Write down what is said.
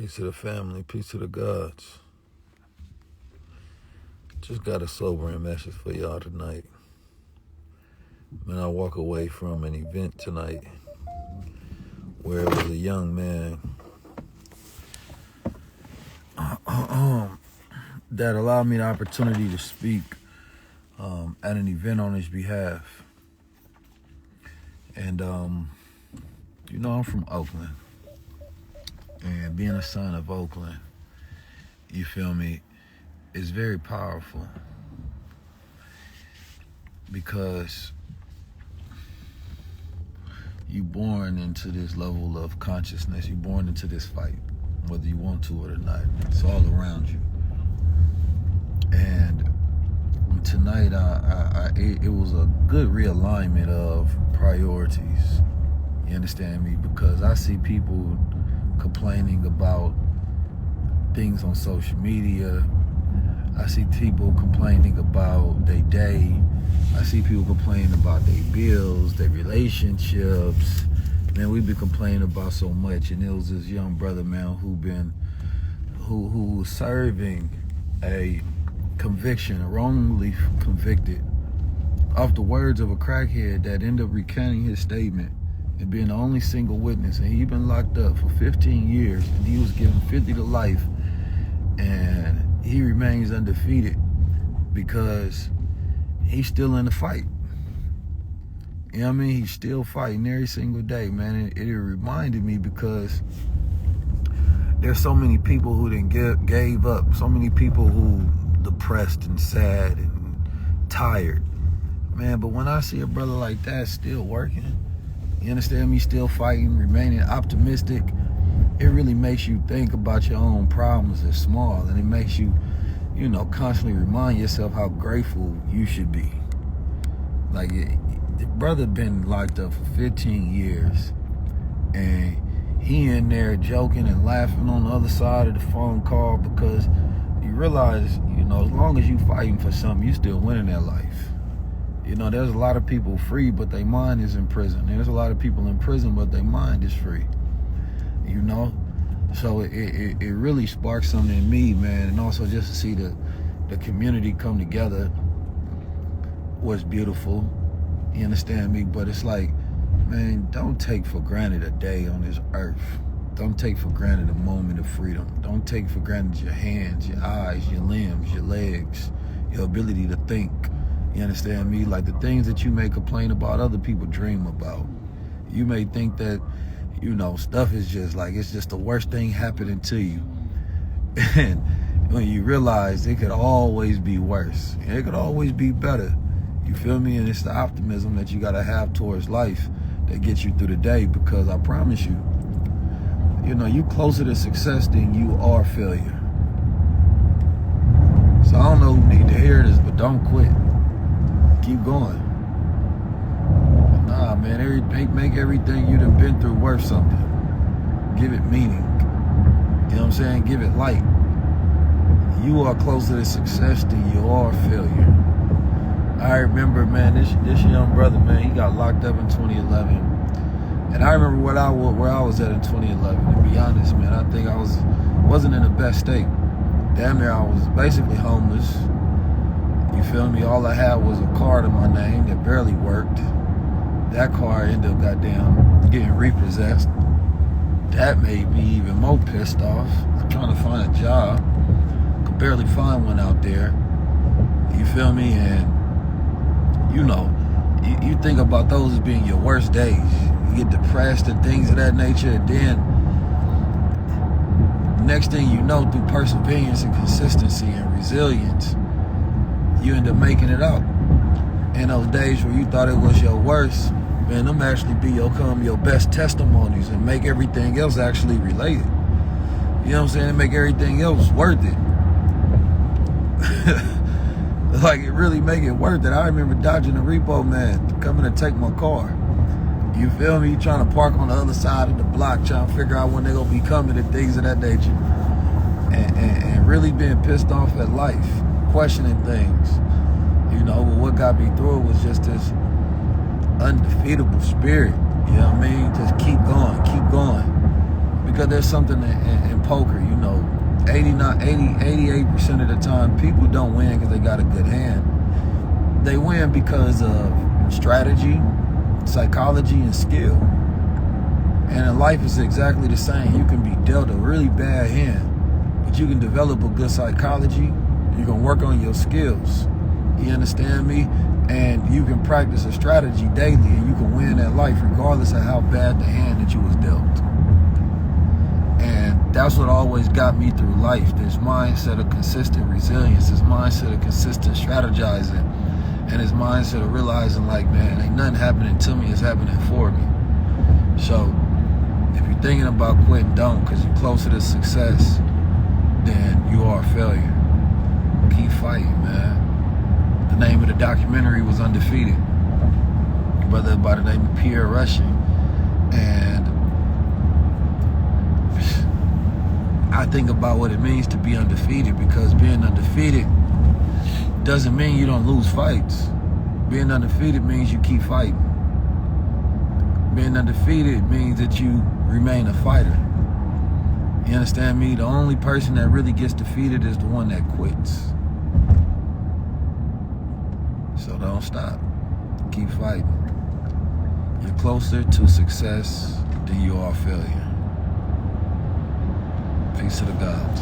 Peace to the family, peace to the gods. Just got a sobering message for y'all tonight. Man, I walk away from an event tonight where it was a young man that allowed me the opportunity to speak at an event on his behalf. And, I'm from Oakland. And being a son of Oakland, you feel me, is very powerful because you're born into this level of consciousness. You're born into this fight, whether you want to or not. It's all around you. And tonight, it was a good realignment of priorities. You understand me? Because I see people complaining about things on social media. I see people complaining about their day. I see people complaining about their bills, their relationships. Man, we've been complaining about so much. And it was this young brother, man, who was serving a conviction, wrongly convicted, off the words of a crackhead that ended up recanting his statement and being the only single witness. And he'd been locked up for 15 years and he was given 50 to life, and he remains undefeated because he's still in the fight. You know what I mean? He's still fighting every single day, man. It reminded me because there's so many people who gave up, so many people who depressed and sad and tired, man. But when I see a brother like that still working, you understand me, still fighting, remaining optimistic, it really makes you think about your own problems as small, and it makes you, constantly remind yourself how grateful you should be. Like, the brother been locked up for 15 years, and he in there joking and laughing on the other side of the phone call because you realize, as long as you fighting for something, you still winning that life. There's a lot of people free, but their mind is in prison. There's a lot of people in prison, but their mind is free. So it really sparked something in me, man. And also just to see the community come together was beautiful. You understand me? But it's like, man, don't take for granted a day on this earth. Don't take for granted a moment of freedom. Don't take for granted your hands, your eyes, your limbs, your legs, your ability to think. You understand me? Like, the things that you may complain about, other people dream about. You may think that, stuff is just like, it's just the worst thing happening to you. And when you realize it could always be worse, and it could always be better. You feel me? And it's the optimism that you gotta have towards life that gets you through the day, because I promise you, you closer to success than you are failure. So I don't know who need to hear this, but don't quit. Keep going. Nah, man, make everything you done been through worth something. Give it meaning. You know what I'm saying? Give it light. You are closer to success than you are failure. I remember, man, this young brother, man, he got locked up in 2011. And I remember where I was at in 2011. To be honest, man, I think I wasn't in the best state. Damn near, I was basically homeless. You feel me? All I had was a card in my name that barely worked. That car ended up getting repossessed. That made me even more pissed off. I'm trying to find a job. Could barely find one out there. You feel me? And you think about those as being your worst days. You get depressed and things of that nature, and then next thing you know, through perseverance and consistency and resilience, you end up making it out. And those days where you thought it was your worst, man, them actually become your best testimonies and make everything else actually related. You know what I'm saying? Make everything else worth it. Like, it really make it worth it. I remember dodging a repo man coming to take my car. You feel me? Trying to park on the other side of the block, trying to figure out when they're gonna be coming and things of that nature. And really being pissed off at life, questioning things. But what got me through it was just this undefeatable spirit. You know what I mean? Just keep going, keep going. Because there's something in poker, 88% of the time, people don't win because they got a good hand. They win because of strategy, psychology, and skill. And in life, it's exactly the same. You can be dealt a really bad hand, but you can develop a good psychology. You can work on your skills. You understand me? And you can practice a strategy daily, and you can win at life regardless of how bad the hand that you was dealt. And that's what always got me through life. This mindset of consistent resilience, this mindset of consistent strategizing, and this mindset of realizing, like, man, ain't nothing happening to me, it's happening for me. So if you're thinking about quitting, don't, because you're closer to success than you are a failure. Keep fighting, man. The name of the documentary was Undefeated. A brother by the name of Pierre Russian. And I think about what it means to be undefeated, because being undefeated doesn't mean you don't lose fights. Being undefeated means you keep fighting. Being undefeated means that you remain a fighter. You understand me? The only person that really gets defeated is the one that quits. So don't stop. Keep fighting. You're closer to success than you are failure. Peace to the gods.